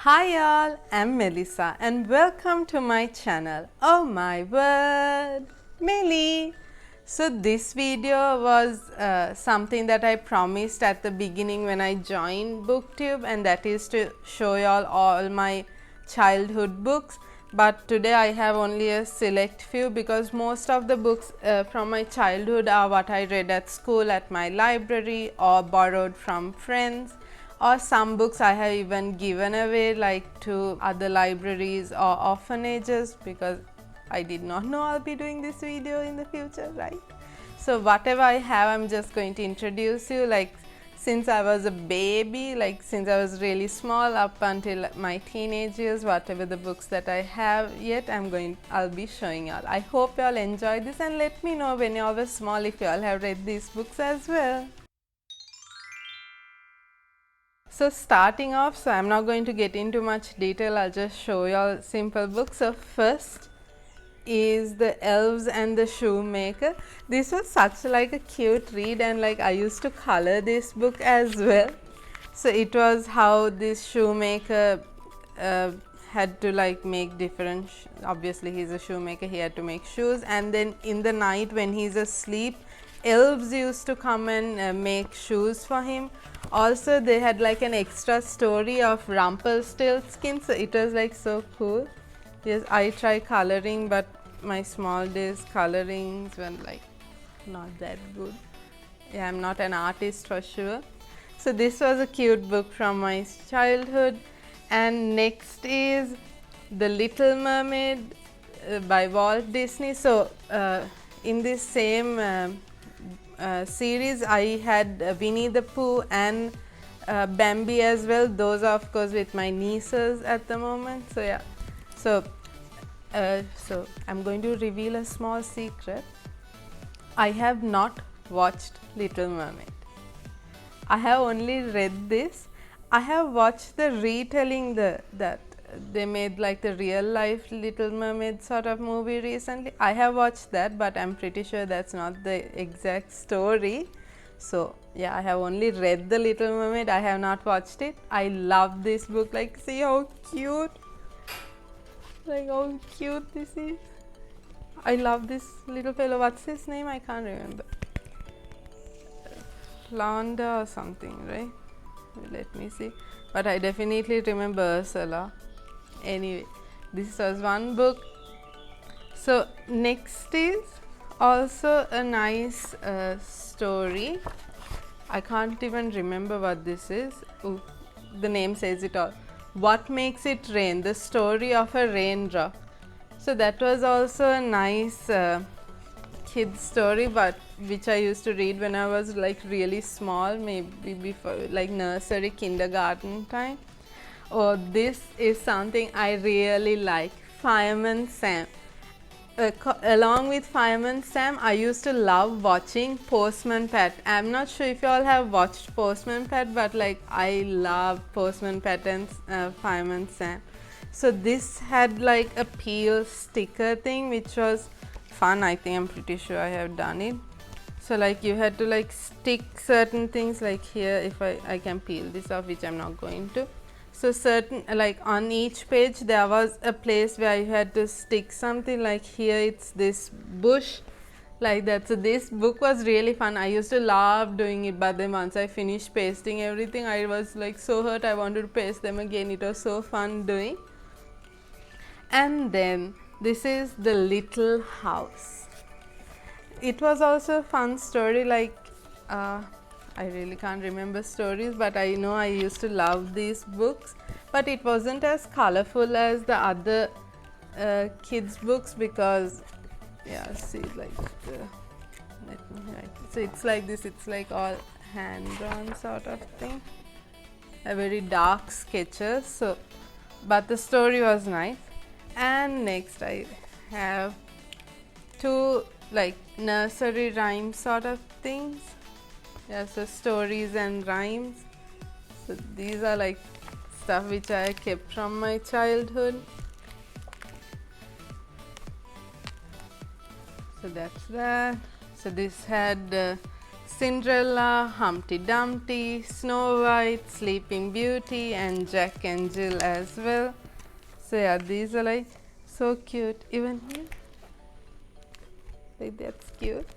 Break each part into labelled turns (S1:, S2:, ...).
S1: Hi all, I'm Melissa and welcome to my channel. Oh my word, Melly! So this video was something that I promised at the beginning when I joined BookTube, and that is to show y'all all my childhood books. But today I have only a select few because most of the books from my childhood are what I read at school, at my library, or borrowed from friends, or some books I have even given away like to other libraries or orphanages, because I did not know I'll be doing this video in the future, right? So whatever I have, I'm just going to introduce you, like since I was a baby, like since I was really small up until my teenage years, whatever the books that I have yet, I'll be showing y'all. I hope y'all enjoy this, and let me know when y'all were small if y'all have read these books as well. So starting off, so I'm not going to get into much detail, I'll just show y'all simple books. So first is The Elves and the Shoemaker. This was such like a cute read, and like I used to color this book as well. So it was how this shoemaker had to like make different, obviously he's a shoemaker, he had to make shoes, and then in the night when he's asleep, elves used to come and make shoes for him. Also they had like an extra story of Rumpelstiltskin, so it was like so cool. Yes, I try coloring, but my small days colorings were like not that good. Yeah, I'm not an artist for sure. So this was a cute book from my childhood. And next is The Little Mermaid by Walt Disney. So in this same series I had Winnie the Pooh and Bambi as well. Those are of course with my nieces at the moment. So yeah, so I'm going to reveal a small secret. I have not watched Little Mermaid. I have only read this. I have watched the retelling that they made, like the real life Little Mermaid sort of movie recently. I have watched that, but I'm pretty sure that's not the exact story. So yeah, I have only read The Little Mermaid. I have not watched it. I love this book. Like, see how cute, like how cute this is. I love this little fellow. What's his name? I can't remember. Flounder or something, right? Let me see. But I definitely remember Ursula. Anyway, this was one book. So next is also a nice story. I can't even remember what this is. Ooh, the name says it all. What Makes It Rain? The Story of a Raindrop. So that was also a nice kids story, but which I used to read when I was like really small, maybe before like nursery, kindergarten time. Oh, this is something I really like, Fireman Sam. Along with Fireman Sam, I used to love watching Postman Pat. I'm not sure if you all have watched Postman Pat, but like I love Postman Pat and Fireman Sam. So this had like a peel sticker thing, which was fun. I think I'm pretty sure I have done it. So like you had to like stick certain things, like here if I can peel this off, which I'm not going to. So certain, like on each page there was a place where you had to stick something, like here it's this bush like that. So this book was really fun. I used to love doing it, but then once I finished pasting everything, I was like so hurt, I wanted to paste them again. It was so fun doing. And then this is The Little House. It was also a fun story, like I really can't remember stories, but I know I used to love these books, but it wasn't as colorful as the other kids books, because yeah, see, like let me write. So it's like this, it's like all hand drawn sort of thing, a very dark sketches. So but the story was nice. And next I have two like nursery rhyme sort of things. Yeah, so stories and rhymes. So these are like stuff which I kept from my childhood. So that's that. So this had Cinderella, Humpty Dumpty, Snow White, Sleeping Beauty, and Jack and Jill as well. So yeah, these are like so cute. Even here, like that's cute.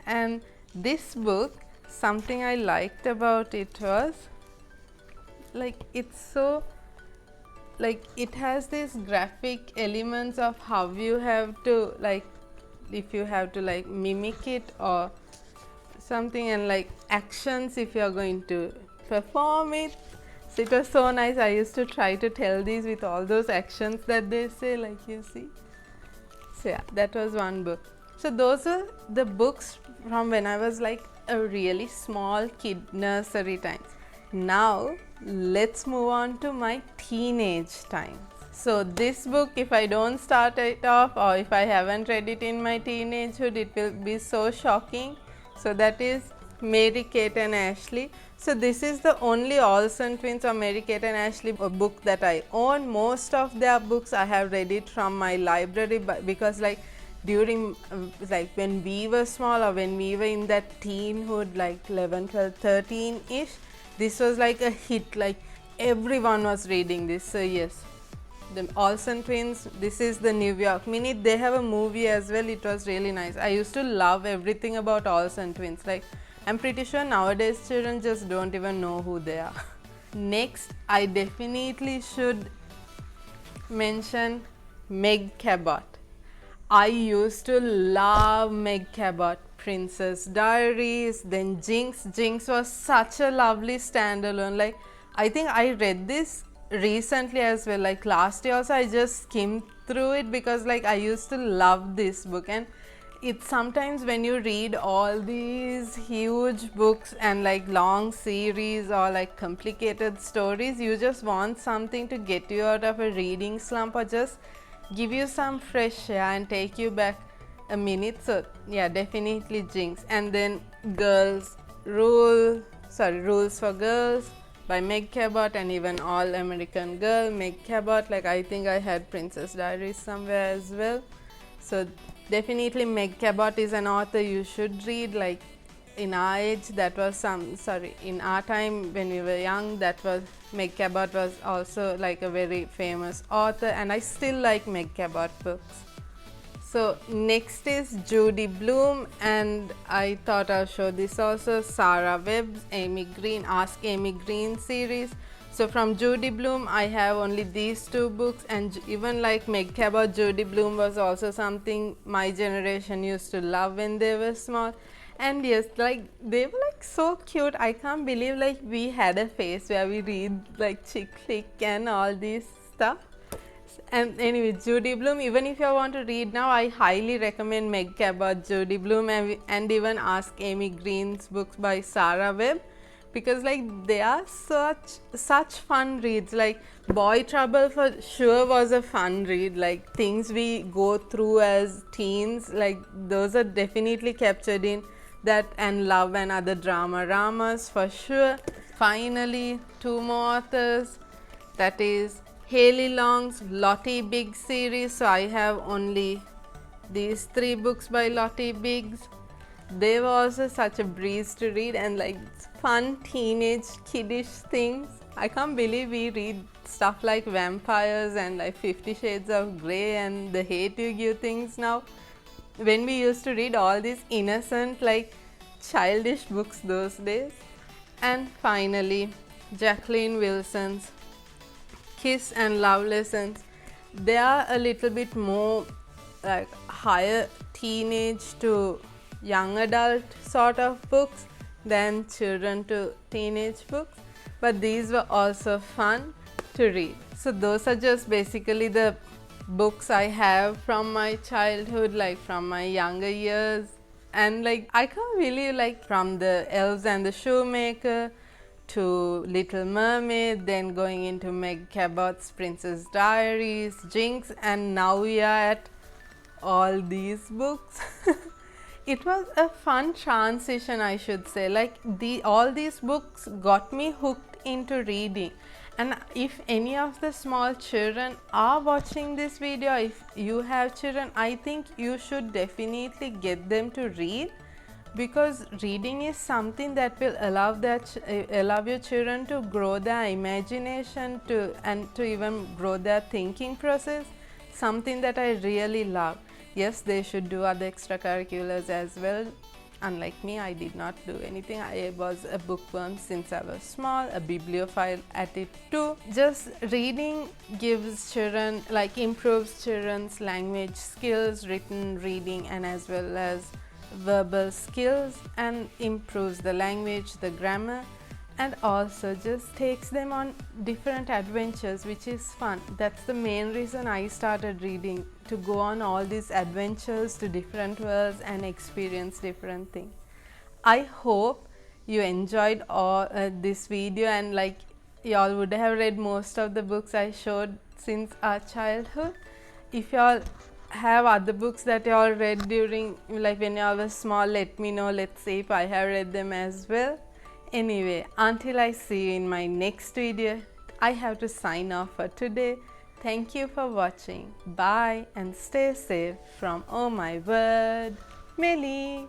S1: And this book, something I liked about it was like it's so like it has these graphic elements of how you have to like if you have to like mimic it or something, and like actions if you are going to perform it. So it was so nice. I used to try to tell these with all those actions that they say, like you see. So yeah, that was one book. So those are the books from when I was like a really small kid, nursery times. Now let's move on to my teenage times. So this book, if I don't start it off or if I haven't read it in my teenagehood, it will be so shocking. So that is Mary Kate and Ashley. So this is the only Olsen twins or Mary Kate and Ashley book that I own. Most of their books I have read it from my library, but because like during like when we were small or when we were in that teenhood, like 11, 12, 13 ish, this was like a hit, like everyone was reading this. So yes, the Olsen twins, this is the New York Minute. They have a movie as well. It was really nice. I used to love everything about Olsen twins. Like I'm pretty sure nowadays children just don't even know who they are. Next, I definitely should mention Meg Cabot. I used to love Meg Cabot. Princess Diaries, then Jinx. Jinx was such a lovely standalone. Like I think I read this recently as well, like last year also. I just skimmed through it because like I used to love this book, and it's sometimes when you read all these huge books and like long series or like complicated stories, you just want something to get you out of a reading slump or just give you some fresh air and take you back a minute. So yeah, definitely Jinx. And then Rules for Girls by Meg Cabot, and even All American Girl, Meg Cabot. Like I think I had Princess Diaries somewhere as well. So definitely Meg Cabot is an author you should read. Like in our age, that was in our time when we were young, that was Meg Cabot was also like a very famous author, and I still like Meg Cabot books. So next is Judy Blume, and I thought I'll show this also. Sarah Webb's Ask Amy Green series. So from Judy Blume, I have only these two books, and even like Meg Cabot, Judy Blume was also something my generation used to love when they were small. And yes, like they were like so cute. I can't believe like we had a phase where we read like chick flick and all this stuff. And anyway, Judy Blume, even if you want to read now, I highly recommend Meg Cabot, Judy Blume, and even Ask Amy Green's books by Sarah Webb, because like they are such fun reads. Like Boy Trouble for sure was a fun read. Like things we go through as teens, like those are definitely captured in that, and Love and Other Dramas for sure. Finally, two more authors, that is Haley Long's Lottie Biggs series. So I have only these three books by Lottie Biggs. They were also such a breeze to read, and like fun teenage kiddish things. I can't believe we read stuff like vampires and like 50 Shades of Grey and the Hate You Give things now, when we used to read all these innocent like childish books those days. And finally, Jacqueline Wilson's Kiss and Love Lessons. They are a little bit more like higher teenage to young adult sort of books than children to teenage books, but these were also fun to read. So those are just basically the books I have from my childhood, like from my younger years. And like I can't believe, like from the Elves and the Shoemaker to Little Mermaid, then going into Meg Cabot's Princess Diaries, Jinx, and now we are at all these books. It was a fun transition, I should say. Like all these books got me hooked into reading. And if any of the small children are watching this video, if you have children, I think you should definitely get them to read, because reading is something that will allow your children to grow their imagination and to even grow their thinking process, something that I really love. Yes, they should do other extracurriculars as well. Unlike me, I did not do anything. I was a bookworm since I was small, a bibliophile at it too. Just reading gives children, like improves children's language skills, written, reading, and as well as verbal skills, and improves the language, the grammar, and also just takes them on different adventures, which is fun. That's the main reason I started reading, to go on all these adventures to different worlds and experience different things. I hope you enjoyed all this video, and like y'all would have read most of the books I showed since our childhood. If y'all have other books that y'all read during, like when y'all was small, let me know. Let's see if I have read them as well. Anyway, until I see you in my next video, I have to sign off for today. Thank you for watching. Bye and stay safe from Oh My Word Melly.